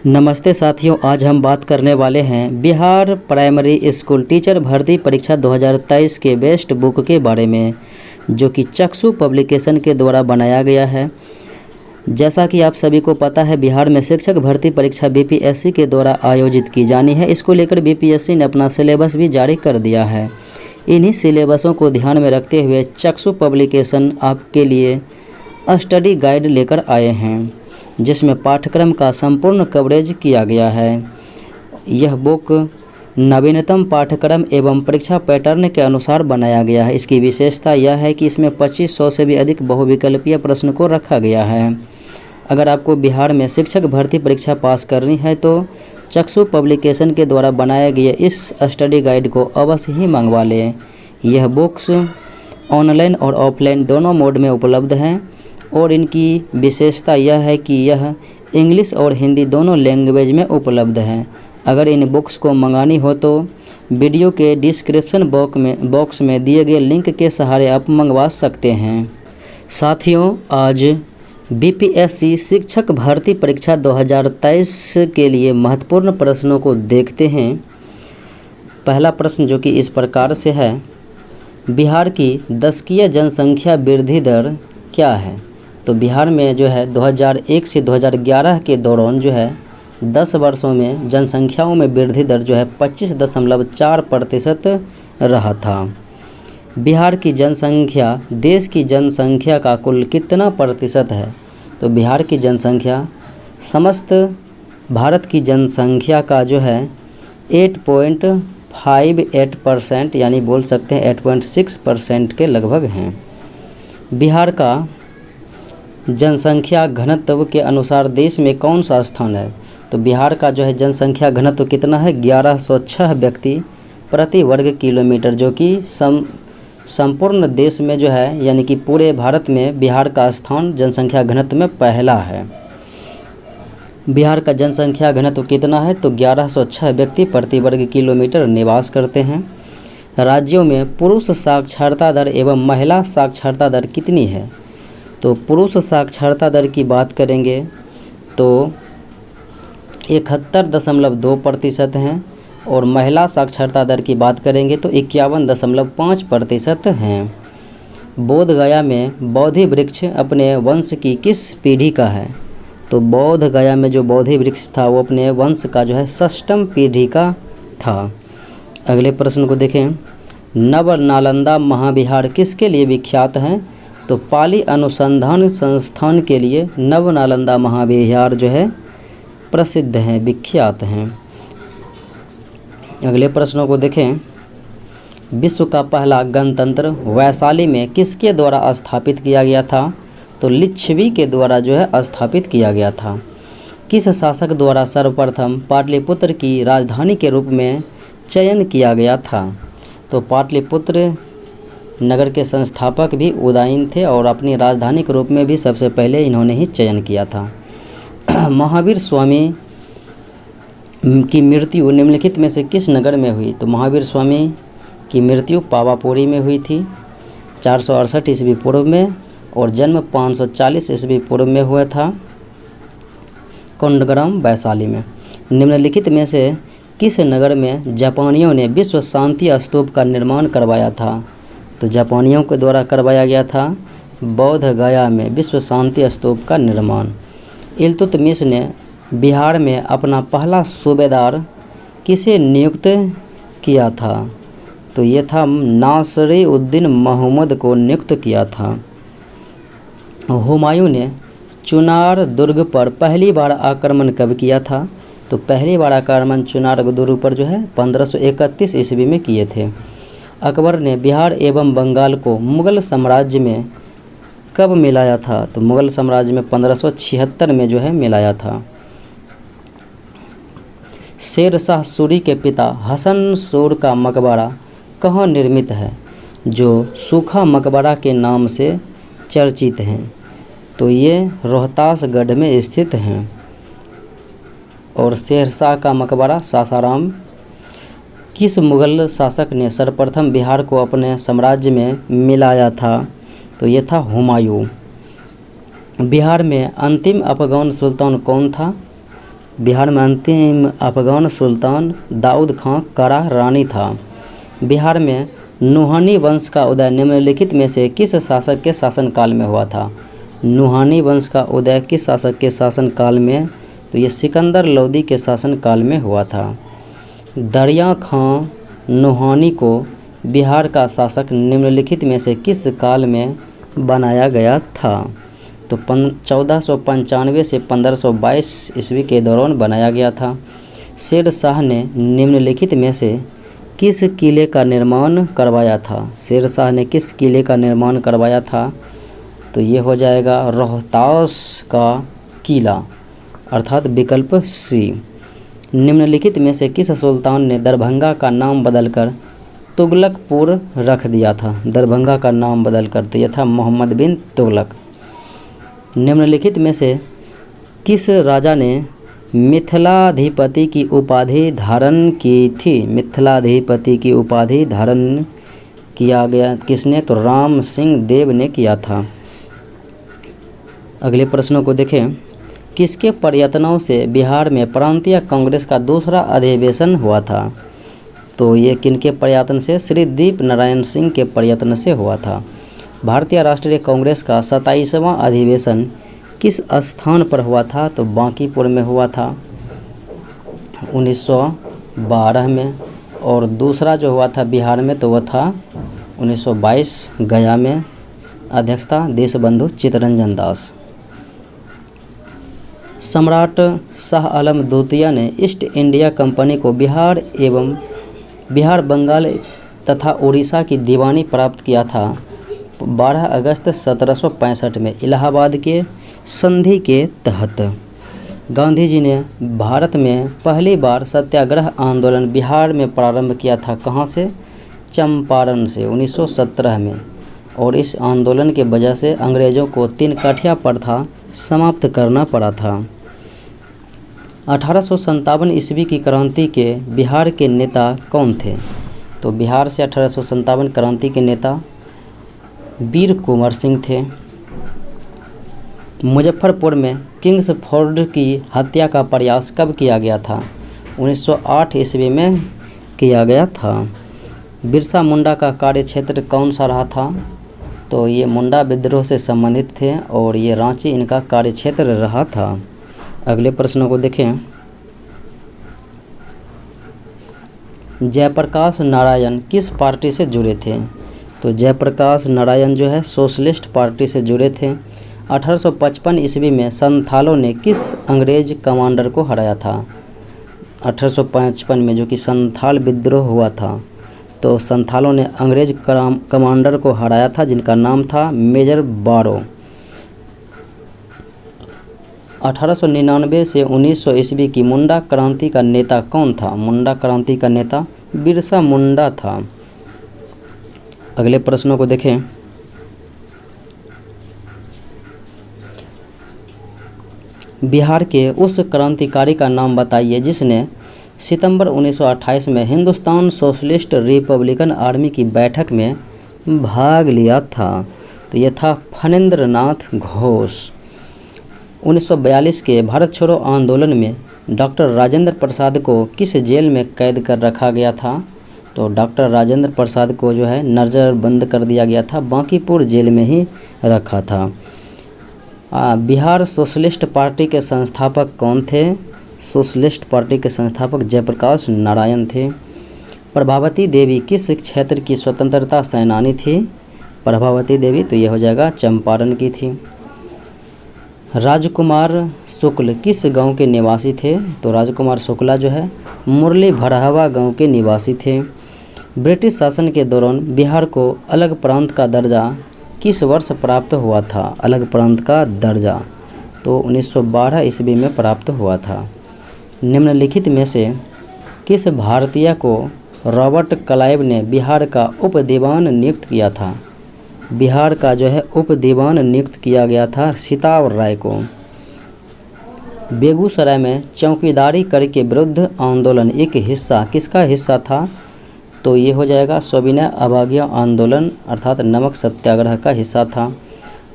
नमस्ते साथियों, आज हम बात करने वाले हैं बिहार प्राइमरी स्कूल टीचर भर्ती परीक्षा 2023 के बेस्ट बुक के बारे में, जो कि चक्षु पब्लिकेशन के द्वारा बनाया गया है। जैसा कि आप सभी को पता है, बिहार में शिक्षक भर्ती परीक्षा बीपीएससी के द्वारा आयोजित की जानी है। इसको लेकर बीपीएससी ने अपना सिलेबस भी जारी कर दिया है। इन्हीं सिलेबसों को ध्यान में रखते हुए चक्षु पब्लिकेशन आपके लिए स्टडी गाइड लेकर आए हैं, जिसमें पाठ्यक्रम का संपूर्ण कवरेज किया गया है। यह बुक नवीनतम पाठ्यक्रम एवं परीक्षा पैटर्न के अनुसार बनाया गया है। इसकी विशेषता यह है कि इसमें 2500 से भी अधिक बहुविकल्पीय प्रश्न को रखा गया है। अगर आपको बिहार में शिक्षक भर्ती परीक्षा पास करनी है तो चक्षु पब्लिकेशन के द्वारा बनाए गए इस स्टडी गाइड को अवश्य ही मंगवा लें। यह बुक्स ऑनलाइन और ऑफलाइन दोनों मोड में उपलब्ध हैं और इनकी विशेषता यह है कि यह इंग्लिश और हिंदी दोनों लैंग्वेज में उपलब्ध है। अगर इन बुक्स को मंगानी हो तो वीडियो के डिस्क्रिप्शन बॉक्स में दिए गए लिंक के सहारे आप मंगवा सकते हैं। साथियों, आज बीपीएससी शिक्षक भर्ती परीक्षा 2023 के लिए महत्वपूर्ण प्रश्नों को देखते हैं। पहला प्रश्न जो कि इस प्रकार से है, बिहार की दशकीय जनसंख्या वृद्धि दर क्या है? तो बिहार में जो है 2001 से 2011 के दौरान जो है 10 वर्षों में जनसंख्याओं में वृद्धि दर जो है 25.4% रहा था। बिहार की जनसंख्या देश की जनसंख्या का कुल कितना प्रतिशत है? तो बिहार की जनसंख्या समस्त भारत की जनसंख्या का जो है 8.58% यानी बोल सकते हैं 8.6% के लगभग हैं। बिहार का जनसंख्या घनत्व के अनुसार देश में कौन सा स्थान है? तो बिहार का जो है जनसंख्या घनत्व कितना है? 1106 व्यक्ति प्रति वर्ग किलोमीटर, जो कि संपूर्ण देश में जो है यानी कि पूरे भारत में बिहार का स्थान जनसंख्या घनत्व में पहला है। बिहार का जनसंख्या घनत्व कितना है? तो 1106 व्यक्ति प्रति वर्ग किलोमीटर निवास करते हैं। राज्यों में पुरुष साक्षरता दर एवं महिला साक्षरता दर कितनी है? तो पुरुष साक्षरता दर की बात करेंगे तो 71.2% हैं और महिला साक्षरता दर की बात करेंगे तो 51.5% हैं। बोध गया में बोधि वृक्ष अपने वंश की किस पीढ़ी का है? तो बोध गया में जो बोधि वृक्ष था वो अपने वंश का जो है 6वीं पीढ़ी का था। अगले प्रश्न को देखें, नव नालंदा महाविहार किसके लिए विख्यात है? तो पाली अनुसंधान संस्थान के लिए नव नालंदा महाविहार जो है प्रसिद्ध हैं, विख्यात हैं। अगले प्रश्नों को देखें, विश्व का पहला गणतंत्र वैशाली में किसके द्वारा स्थापित किया गया था? तो लिच्छवी के द्वारा जो है स्थापित किया गया था। किस शासक द्वारा सर्वप्रथम पाटलिपुत्र की राजधानी के रूप में चयन किया गया था? तो पाटलिपुत्र नगर के संस्थापक भी उदयन थे और अपनी राजधानी के रूप में भी सबसे पहले इन्होंने ही चयन किया था। महावीर स्वामी की मृत्यु निम्नलिखित में से किस नगर में हुई? तो महावीर स्वामी की मृत्यु पावापुरी में हुई थी 468 ईस्वी पूर्व में और जन्म 540 ईस्वी पूर्व में हुआ था कोंडग्राम वैशाली में। निम्नलिखित में से किस नगर में जापानियों ने विश्व शांति स्तूप का निर्माण करवाया था? तो जापानियों के द्वारा करवाया गया था बोध गया में विश्व शांति स्तूप का निर्माण। इल्तुतमिश ने बिहार में अपना पहला सूबेदार किसे नियुक्त किया था? तो ये था नासिर-उद-दीन महमूद को नियुक्त किया था। हुमायूं ने चुनार दुर्ग पर पहली बार आक्रमण कब किया था? तो पहली बार आक्रमण चुनार दुर्ग पर जो है 1531 ईस्वी में किए थे। अकबर ने बिहार एवं बंगाल को मुग़ल साम्राज्य में कब मिलाया था? तो मुग़ल साम्राज्य में 1576 में जो है मिलाया था। शेर शाह सूरी के पिता हसन सूर का मकबरा कहाँ निर्मित है, जो सूखा मकबरा के नाम से चर्चित हैं? तो ये रोहतासगढ़ में स्थित हैं। और शेर शाह का मकबरा सासाराम। किस मुग़ल शासक ने सर्वप्रथम बिहार को अपने साम्राज्य में मिलाया था? तो ये था हुमायूं। बिहार में अंतिम अफगान सुल्तान कौन था? बिहार में अंतिम अफगान सुल्तान दाऊद खां करा रानी था। बिहार में नुहानी वंश का उदय निम्नलिखित में से किस शासक के शासनकाल में हुआ था? नुहानी वंश का उदय किस शासक के शासनकाल में? तो ये सिकंदर लोदी के शासनकाल में हुआ था। दरिया खां नुहानी को बिहार का शासक निम्नलिखित में से किस काल में बनाया गया था? तो 1495 से 1522 ईस्वी के दौरान बनाया गया था। शेर शाह ने निम्नलिखित में से किस किले का निर्माण करवाया था? शेर शाह ने किस किले का निर्माण करवाया था? तो ये हो जाएगा रोहतास का किला, अर्थात विकल्प सी। निम्नलिखित में से किस सुल्तान ने दरभंगा का नाम बदलकर तुगलकपुर रख दिया था? दरभंगा का नाम बदलकर, तो यह था मोहम्मद बिन तुगलक। निम्नलिखित में से किस राजा ने मिथिलाधिपति की उपाधि धारण की थी? मिथिलाधिपति की उपाधि धारण किया गया किसने? तो राम सिंह देव ने किया था। अगले प्रश्नों को देखें। किसके प्रयत्नों से बिहार में प्रांतीय कांग्रेस का दूसरा अधिवेशन हुआ था? तो ये किनके प्रयत्न से? श्री दीप नारायण सिंह के प्रयत्न से हुआ था। भारतीय राष्ट्रीय कांग्रेस का 27वां अधिवेशन किस स्थान पर हुआ था? तो बांकीपुर में हुआ था 1912 में। और दूसरा जो हुआ था बिहार में तो वह था 1922 गया में। अध्यक्षता देशबंधु चित्तरंजन दास। सम्राट शाह आलम द्वितीय ने ईस्ट इंडिया कंपनी को बिहार बंगाल तथा उड़ीसा की दीवानी प्राप्त किया था 12 अगस्त 1765 में इलाहाबाद के संधि के तहत। गांधी जी ने भारत में पहली बार सत्याग्रह आंदोलन बिहार में प्रारंभ किया था। कहाँ से? चंपारण से 1917 में। और इस आंदोलन के वजह से अंग्रेज़ों को 3 काठिया प्रथा समाप्त करना पड़ा था। 1857 ईस्वी की क्रांति के बिहार के नेता कौन थे? तो बिहार से 1857 क्रांति के नेता वीर कुंवर सिंह थे। मुजफ्फरपुर में किंग्सफोर्ड की हत्या का प्रयास कब किया गया था? 1908 ईस्वी में किया गया था। बिरसा मुंडा का कार्यक्षेत्र कौन सा रहा था? तो ये मुंडा विद्रोह से संबंधित थे और ये रांची इनका कार्यक्षेत्र रहा था। अगले प्रश्नों को देखें। जयप्रकाश नारायण किस पार्टी से जुड़े थे? तो जयप्रकाश नारायण जो है सोशलिस्ट पार्टी से जुड़े थे। 1855 ईस्वी में संथालों ने किस अंग्रेज कमांडर को हराया था? 1855 में जो कि संथाल विद्रोह हुआ था, तो संथालों ने अंग्रेज कमांडर को हराया था जिनका नाम था मेजर बारो। 1899 से 1900 ईस्वी की मुंडा क्रांति का नेता कौन था? मुंडा क्रांति का नेता बिरसा मुंडा था। अगले प्रश्नों को देखें। बिहार के उस क्रांतिकारी का नाम बताइए जिसने सितंबर 1928 में हिंदुस्तान सोशलिस्ट रिपब्लिकन आर्मी की बैठक में भाग लिया था। तो यह था फणींद्र नाथ घोष। 1942 के भारत छोड़ो आंदोलन में डॉक्टर राजेंद्र प्रसाद को किस जेल में कैद कर रखा गया था? तो डॉक्टर राजेंद्र प्रसाद को जो है नज़रबंद कर दिया गया था, बांकीपुर जेल में ही रखा था। बिहार सोशलिस्ट पार्टी के संस्थापक कौन थे? सोशलिस्ट पार्टी के संस्थापक जयप्रकाश नारायण थे। प्रभावती देवी किस क्षेत्र की स्वतंत्रता सेनानी थी? प्रभावती देवी तो यह हो जाएगा चंपारण की थी। राजकुमार शुक्ल किस गांव के निवासी थे? तो राजकुमार शुक्ला जो है मुरली भरहवा गांव के निवासी थे। ब्रिटिश शासन के दौरान बिहार को अलग प्रांत का दर्जा किस वर्ष प्राप्त हुआ था? अलग प्रांत का दर्जा तो 1912 ईस्वी में प्राप्त हुआ था। निम्नलिखित में से किस भारतीय को रॉबर्ट क्लाइव ने बिहार का उप दीवान नियुक्त किया था? बिहार का जो है उप दीवान नियुक्त किया गया था सीतावर राय को। बेगूसराय में चौकीदारी कर के विरुद्ध आंदोलन एक हिस्सा किसका हिस्सा था? तो ये हो जाएगा सविनय अवज्ञा आंदोलन अर्थात नमक सत्याग्रह का हिस्सा था।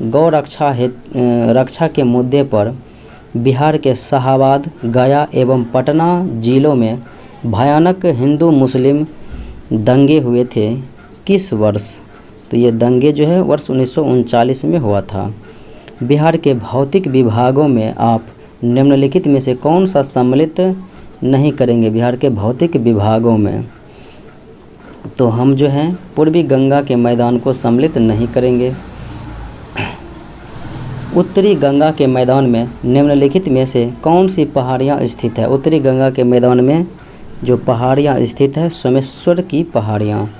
गौ रक्षा के मुद्दे पर बिहार के शाहाबाद, गया एवं पटना जिलों में भयानक हिंदू मुस्लिम दंगे हुए थे किस वर्ष? तो ये दंगे जो है वर्ष 1939 में हुआ था। बिहार के भौतिक विभागों में आप निम्नलिखित में से कौन सा सम्मिलित नहीं करेंगे? बिहार के भौतिक विभागों में तो हम जो हैं पूर्वी गंगा के मैदान को सम्मिलित नहीं करेंगे। उत्तरी गंगा के मैदान में निम्नलिखित में से कौन सी पहाड़ियाँ स्थित है? उत्तरी गंगा के मैदान में जो पहाड़ियाँ स्थित है सोमेश्वर की पहाड़ियाँ।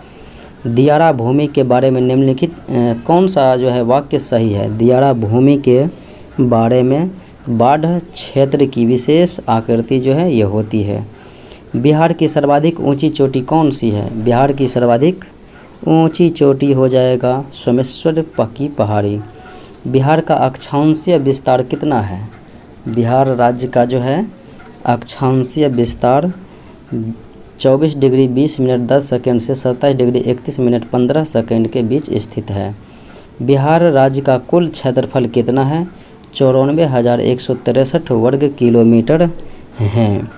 दियारा भूमि के बारे में निम्नलिखित कौन सा जो है वाक्य सही है? दियारा भूमि के बारे में बाढ़ क्षेत्र की विशेष आकृति जो है ये होती है। बिहार की सर्वाधिक ऊंची चोटी कौन सी है? बिहार की सर्वाधिक ऊंची चोटी हो जाएगा सोमेश्वर की पहाड़ी। बिहार का अक्षांशीय विस्तार कितना है? बिहार राज्य का जो है अक्षांशीय विस्तार 24 डिग्री 20 मिनट 10 सेकंड से 27 डिग्री 31 मिनट 15 सेकंड के बीच स्थित है। बिहार राज्य का कुल क्षेत्रफल कितना है? 94,163 वर्ग किलोमीटर हैं।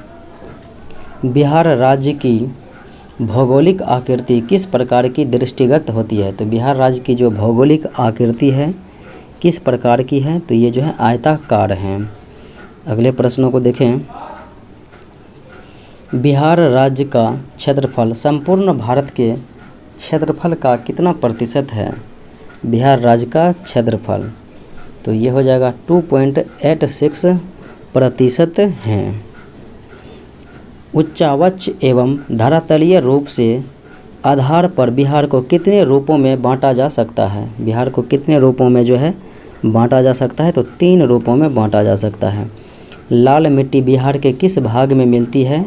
बिहार राज्य की भौगोलिक आकृति किस प्रकार की दृष्टिगत होती है? तो बिहार राज्य की जो भौगोलिक आकृति है किस प्रकार की है? तो ये जो है आयताकार हैं। अगले प्रश्नों को देखें। बिहार राज्य का क्षेत्रफल संपूर्ण भारत के क्षेत्रफल का कितना प्रतिशत है? बिहार राज्य का क्षेत्रफल तो ये हो जाएगा 2.86% हैं। उच्चावच एवं धरातलीय रूप से आधार पर बिहार को कितने रूपों में बांटा जा सकता है? बिहार को कितने रूपों में जो है बांटा जा सकता है? तो 3 रूपों में बांटा जा सकता है। लाल मिट्टी बिहार के किस भाग में मिलती है?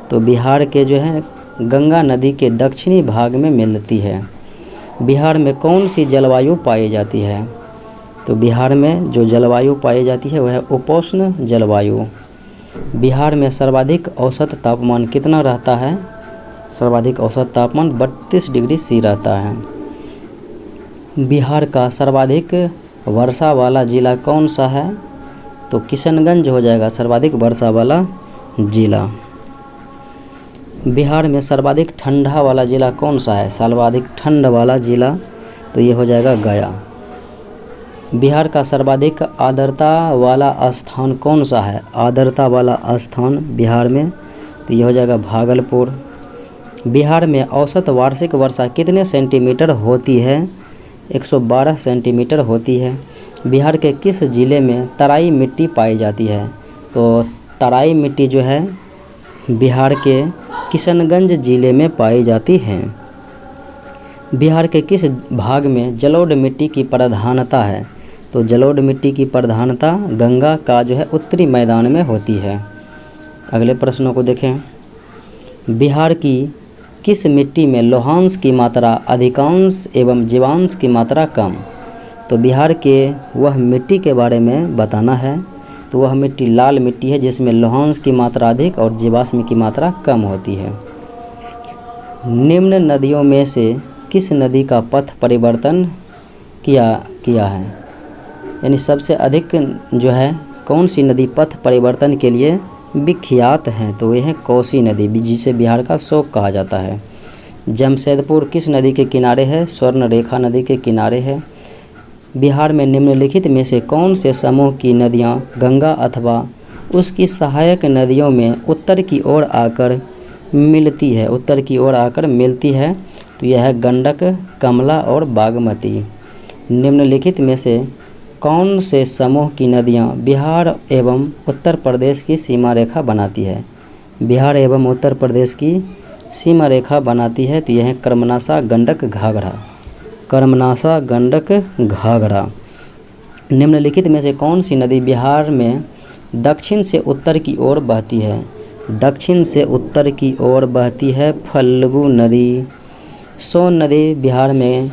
तो बिहार के जो है गंगा नदी के दक्षिणी भाग में मिलती है। बिहार में कौन सी जलवायु पाई जाती है? तो बिहार में जो जलवायु पाई जाती है वह है उपोष्ण जलवायु। बिहार में सर्वाधिक औसत तापमान कितना रहता है? सर्वाधिक औसत तापमान 32 डिग्री सी रहता है। बिहार का सर्वाधिक वर्षा वाला जिला कौन सा है? तो किशनगंज हो जाएगा सर्वाधिक वर्षा वाला जिला। बिहार में सर्वाधिक ठंडा वाला जिला कौन सा है? सर्वाधिक ठंड वाला जिला तो ये हो जाएगा गया। बिहार का सर्वाधिक आर्द्रता वाला स्थान कौन सा है? आर्द्रता वाला स्थान बिहार में तो ये हो जाएगा भागलपुर। बिहार में औसत वार्षिक वर्षा कितने सेंटीमीटर होती है? 112 सेंटीमीटर होती है। बिहार के किस जिले में तराई मिट्टी पाई जाती है? तो तराई मिट्टी जो है बिहार के किशनगंज जिले में पाई जाती है। बिहार के किस भाग में जलोढ़ मिट्टी की प्रधानता है? तो जलोढ़ मिट्टी की प्रधानता गंगा का जो है उत्तरी मैदान में होती है। अगले प्रश्नों को देखें। बिहार की किस मिट्टी में लौहांश की मात्रा अधिकांश एवं जीवांश की मात्रा कम? तो बिहार के वह मिट्टी के बारे में बताना है। तो वह मिट्टी लाल मिट्टी है जिसमें लौहांश की मात्रा अधिक और जीवाश्म की मात्रा कम होती है। निम्न नदियों में से किस नदी का पथ परिवर्तन किया है? यानी सबसे अधिक जो है कौन सी नदी पथ परिवर्तन के लिए विख्यात हैं? तो ये है कोसी नदी जिसे बिहार का शोक कहा जाता है। जमशेदपुर किस नदी के किनारे है? स्वर्णरेखा नदी के किनारे है। बिहार में निम्नलिखित में से कौन से समूह की नदियाँ गंगा अथवा उसकी सहायक नदियों में उत्तर की ओर आकर मिलती है? उत्तर की ओर आकर मिलती है तो यह है गंडक, कमला और बागमती। निम्नलिखित में से कौन से समूह की नदियाँ बिहार एवं उत्तर प्रदेश की सीमा रेखा बनाती है? बिहार एवं उत्तर प्रदेश की सीमा रेखा बनाती है तो यह है कर्मनाशा, गंडक, घाघरा। कर्मनाशा, गंडक, घाघरा। निम्नलिखित में से कौन सी नदी बिहार में दक्षिण से उत्तर की ओर बहती है? दक्षिण से उत्तर की ओर बहती है फल्गु नदी। सोन नदी बिहार में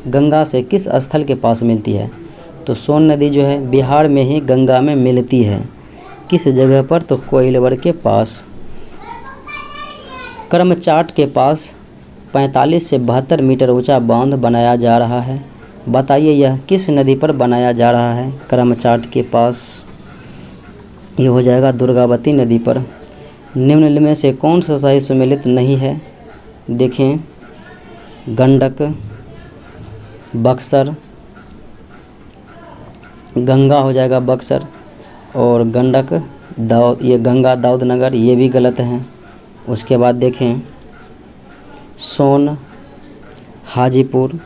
गंगा से किस स्थल के पास मिलती है? तो सोन नदी जो है बिहार में ही गंगा में मिलती है। किस जगह पर? तो कोइलवर के पास। करमचाट के पास 45 से 72 मीटर ऊंचा बांध बनाया जा रहा है। बताइए यह किस नदी पर बनाया जा रहा है? करमचाट के पास ये हो जाएगा दुर्गावती नदी पर। निम्न में से कौन सा सही सुमेलित नहीं है? देखें, गंडक, बक्सर, गंगा हो जाएगा बक्सर, और गंडक दाऊद, ये गंगा दाऊदनगर, ये भी गलत हैं। उसके बाद देखें सोन, हाजीपुर,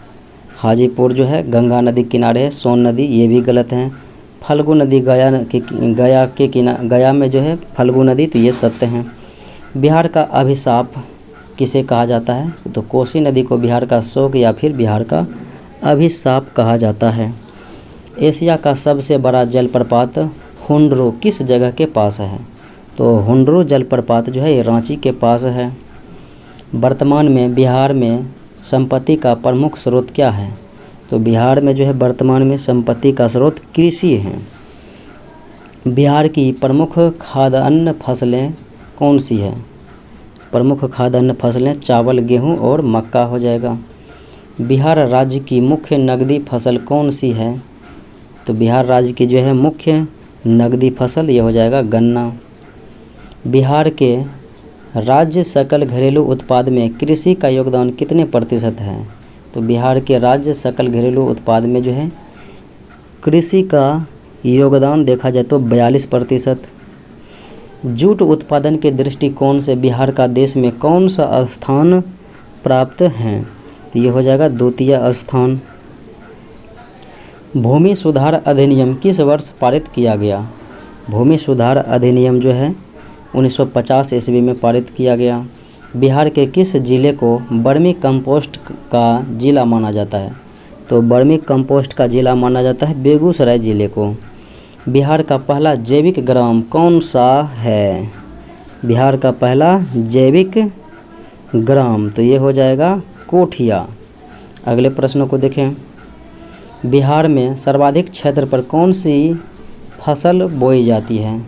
हाजीपुर जो है गंगा नदी किनारे है, सोन नदी, ये भी गलत हैं। फल्गु नदी गया में जो है फल्गु नदी, तो ये सत्य हैं। बिहार का अभिशाप किसे कहा जाता है? तो कोसी नदी को बिहार का शोक या फिर बिहार का अभिशाप कहा जाता है। एशिया का सबसे बड़ा जलप्रपात हुंडरू किस जगह के पास है? तो हुंडरू जलप्रपात जो है ये रांची के पास है। वर्तमान में बिहार में संपत्ति का प्रमुख स्रोत क्या है? तो बिहार में जो है वर्तमान में संपत्ति का स्रोत कृषि है। बिहार की प्रमुख खाद्यान्न फसलें कौन सी है? प्रमुख खाद्यान्न फसलें चावल, गेहूं और मक्का हो जाएगा। बिहार राज्य की मुख्य नकदी फसल कौन सी है? तो बिहार राज्य की जो है मुख्य नकदी फसल ये हो जाएगा गन्ना। बिहार के राज्य सकल घरेलू उत्पाद में कृषि का योगदान कितने प्रतिशत है? तो बिहार के राज्य सकल घरेलू उत्पाद में जो है कृषि का योगदान देखा जाए तो 42%। जूट उत्पादन के दृष्टिकोण से बिहार का देश में कौन सा स्थान प्राप्त है? तो ये हो जाएगा द्वितीय स्थान। भूमि सुधार अधिनियम किस वर्ष पारित किया गया? भूमि सुधार अधिनियम जो है 1950 ईस्वी में पारित किया गया। बिहार के किस जिले को बर्मी कंपोस्ट का जिला माना जाता है? तो बर्मी कंपोस्ट का जिला माना जाता है बेगूसराय जिले को। बिहार का पहला जैविक ग्राम कौन सा है? बिहार का पहला जैविक ग्राम तो ये हो जाएगा कोठिया। अगले प्रश्नों को देखें। बिहार में सर्वाधिक क्षेत्र पर कौन सी फसल बोई जाती है?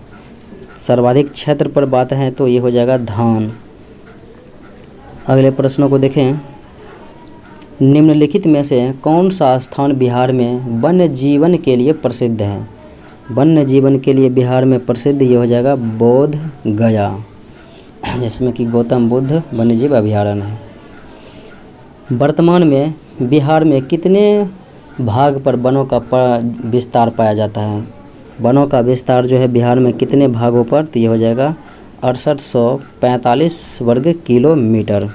सर्वाधिक क्षेत्र पर बात है तो ये हो जाएगा धान। अगले प्रश्नों को देखें। निम्नलिखित में से कौन सा स्थान बिहार में वन्य जीवन के लिए प्रसिद्ध है? वन्य जीवन के लिए बिहार में प्रसिद्ध ये हो जाएगा बोध गया, जिसमें कि गौतम बुद्ध वन्यजीव अभयारण्य है। वर्तमान में बिहार में कितने भाग पर वनों का विस्तार पाया जाता है? वनों का विस्तार जो है बिहार में कितने भागों पर? तो ये हो जाएगा 6845 वर्ग किलोमीटर।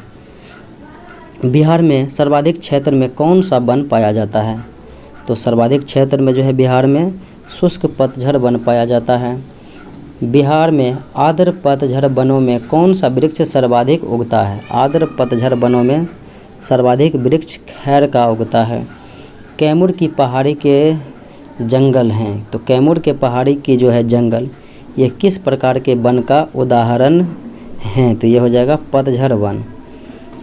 बिहार में सर्वाधिक क्षेत्र में कौन सा वन पाया जाता है? तो सर्वाधिक क्षेत्र में जो है बिहार में शुष्क पतझड़ वन पाया जाता है। बिहार में आर्द्र पतझड़ वनों में कौन सा वृक्ष सर्वाधिक उगता है? आर्द्र पतझड़ वनों में सर्वाधिक वृक्ष खैर का उगता है। कैमूर की पहाड़ी के जंगल हैं, तो कैमूर के पहाड़ी की जो है जंगल ये किस प्रकार के वन का उदाहरण हैं? तो ये हो जाएगा पतझड़ वन।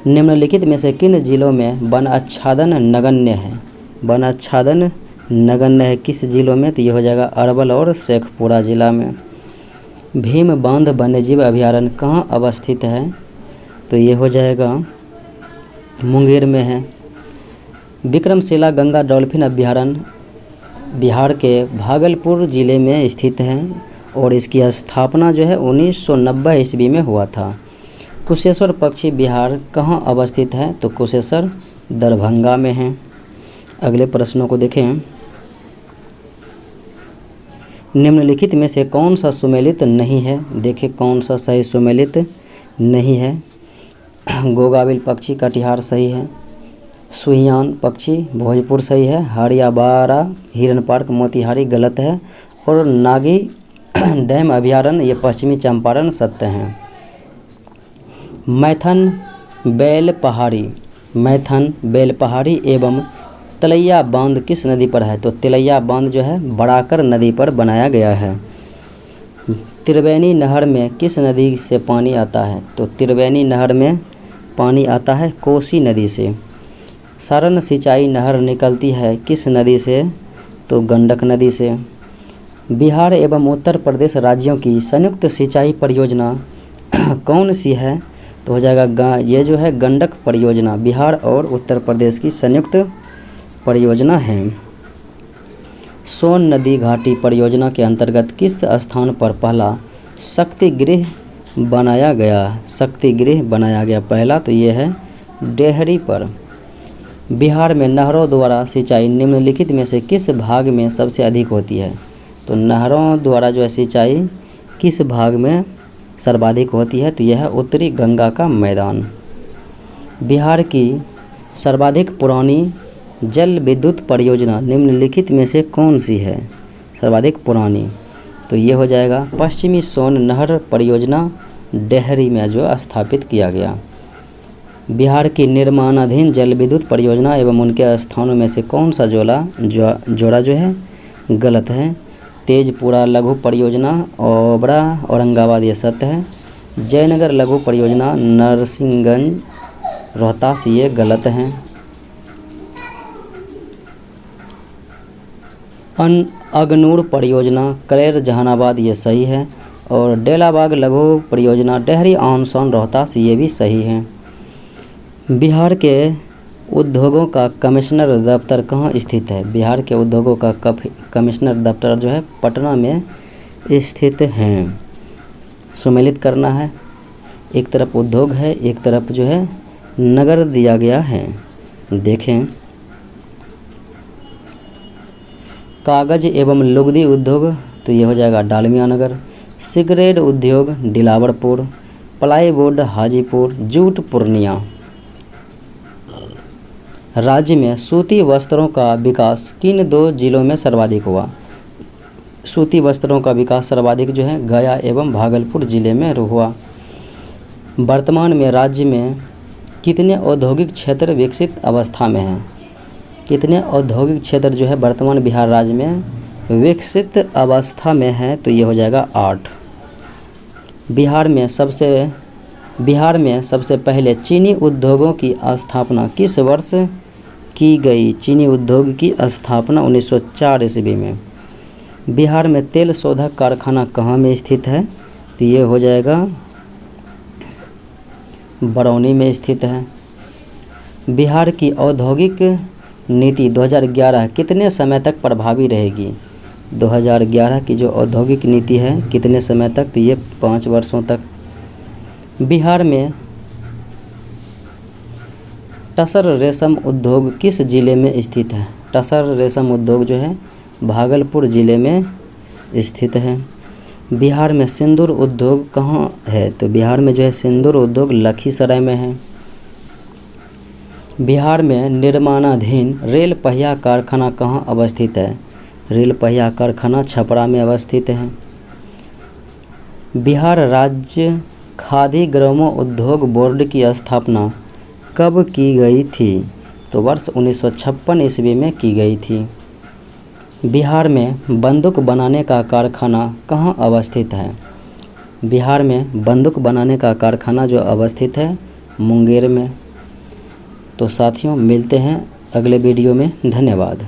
निम्नलिखित में से किन जिलों में वन आच्छादन नगण्य है? वन आच्छादन नगण्य है किस जिलों में? तो ये हो जाएगा अरवल और शेखपुरा जिला में। भीम बांध वन्यजीव अभयारण्य कहाँ अवस्थित है? तो ये हो जाएगा मुंगेर में है। विक्रमशिला गंगा डॉल्फिन अभयारण्य बिहार के भागलपुर ज़िले में स्थित है और इसकी स्थापना जो है 1990 ईस्वी में हुआ था। कुशेश्वर पक्षी विहार कहाँ अवस्थित है? तो कुशेश्वर दरभंगा में है। अगले प्रश्नों को देखें। निम्नलिखित में से कौन सा सुमेलित नहीं है? देखें कौन सा सही सुमेलित नहीं है। गोगाबिल पक्षी कटिहार सही है। सुहियान पक्षी भोजपुर सही है। हरियाबारा हिरन पार्क मोतिहारी गलत है। और नागी डैम अभयारण्य ये पश्चिमी चंपारण सत्य हैं। मैथन बेल पहाड़ी एवं तलैया बांध किस नदी पर है? तो तलैया बांध जो है बड़ाकर नदी पर बनाया गया है। त्रिवेणी नहर में किस नदी से पानी आता है? तो त्रिवेणी नहर में पानी आता है कोसी नदी से। सारण सिंचाई नहर निकलती है किस नदी से? तो गंडक नदी से। बिहार एवं उत्तर प्रदेश राज्यों की संयुक्त सिंचाई परियोजना कौन सी है? तो हो जाएगा ये जो है गंडक परियोजना बिहार और उत्तर प्रदेश की संयुक्त परियोजना है। सोन नदी घाटी परियोजना के अंतर्गत किस स्थान पर पहला शक्ति गृह बनाया गया? पहला तो ये है डेहरी पर। बिहार में नहरों द्वारा सिंचाई निम्नलिखित में से किस भाग में सबसे अधिक होती है? तो नहरों द्वारा जो है सिंचाई किस भाग में सर्वाधिक होती है? तो यह है उत्तरी गंगा का मैदान। बिहार की सर्वाधिक पुरानी जल विद्युत परियोजना निम्नलिखित में से कौन सी है? सर्वाधिक पुरानी तो ये हो जाएगा पश्चिमी सोन नहर परियोजना डेहरी में जो स्थापित किया गया। बिहार की निर्माणाधीन जल विद्युत परियोजना एवं उनके स्थानों में से कौन सा जोड़ा जो है गलत है? तेजपुरा लघु परियोजना ओबरा औरंगाबाद ये सत्य है। जयनगर लघु परियोजना नरसिंहगंज रोहतास ये गलत हैं। अगनूर परियोजना करेर जहानाबाद ये सही है। और डेलाबाग लघु परियोजना डेहरी ऑन सोन रोहतास ये भी सही है। बिहार के उद्योगों का कमिश्नर दफ्तर कहाँ स्थित है? बिहार के उद्योगों का कमिश्नर दफ्तर जो है पटना में स्थित हैं। सुमेलित करना है, एक तरफ उद्योग है, एक तरफ जो है नगर दिया गया है। देखें, कागज एवं लुगदी उद्योग तो ये हो जाएगा डालमिया नगर। सिगरेट उद्योग दिलावरपुर। प्लाईवुड हाजीपुर। जूट पूर्णिया। राज्य में सूती वस्त्रों का विकास किन 2 जिलों में सर्वाधिक हुआ? सूती वस्त्रों का विकास सर्वाधिक जो है गया एवं भागलपुर जिले में हुआ। वर्तमान में राज्य में कितने औद्योगिक क्षेत्र विकसित अवस्था में हैं? कितने औद्योगिक क्षेत्र जो है वर्तमान बिहार राज्य में विकसित अवस्था में है? तो ये हो जाएगा 8। बिहार में सबसे पहले चीनी उद्योगों की स्थापना किस वर्ष की गई? चीनी उद्योग की स्थापना 1904 ईस्वी में। बिहार में तेल शोधक कारखाना कहाँ में स्थित है? तो ये हो जाएगा बरौनी में स्थित है। बिहार की औद्योगिक नीति 2011 कितने समय तक प्रभावी रहेगी? 2011 की जो औद्योगिक नीति है कितने समय तक? तो ये 5 वर्षों तक। बिहार में टसर रेशम उद्योग किस जिले में स्थित है? टसर रेशम उद्योग जो है भागलपुर जिले में स्थित है। बिहार में सिंदूर उद्योग कहाँ है? तो बिहार में जो है सिंदूर उद्योग लखीसराय में है। बिहार में निर्माणाधीन रेल पहिया कारखाना कहाँ अवस्थित है? रेल पहिया कारखाना छपरा में अवस्थित है। बिहार राज्य खादी ग्रामो उद्योग बोर्ड की स्थापना कब की गई थी? तो वर्ष 1956 ईस्वी में की गई थी। बिहार में बंदूक बनाने का कारखाना कहाँ अवस्थित है? बिहार में बंदूक बनाने का कारखाना जो अवस्थित है मुंगेर में। तो साथियों मिलते हैं अगले वीडियो में। धन्यवाद।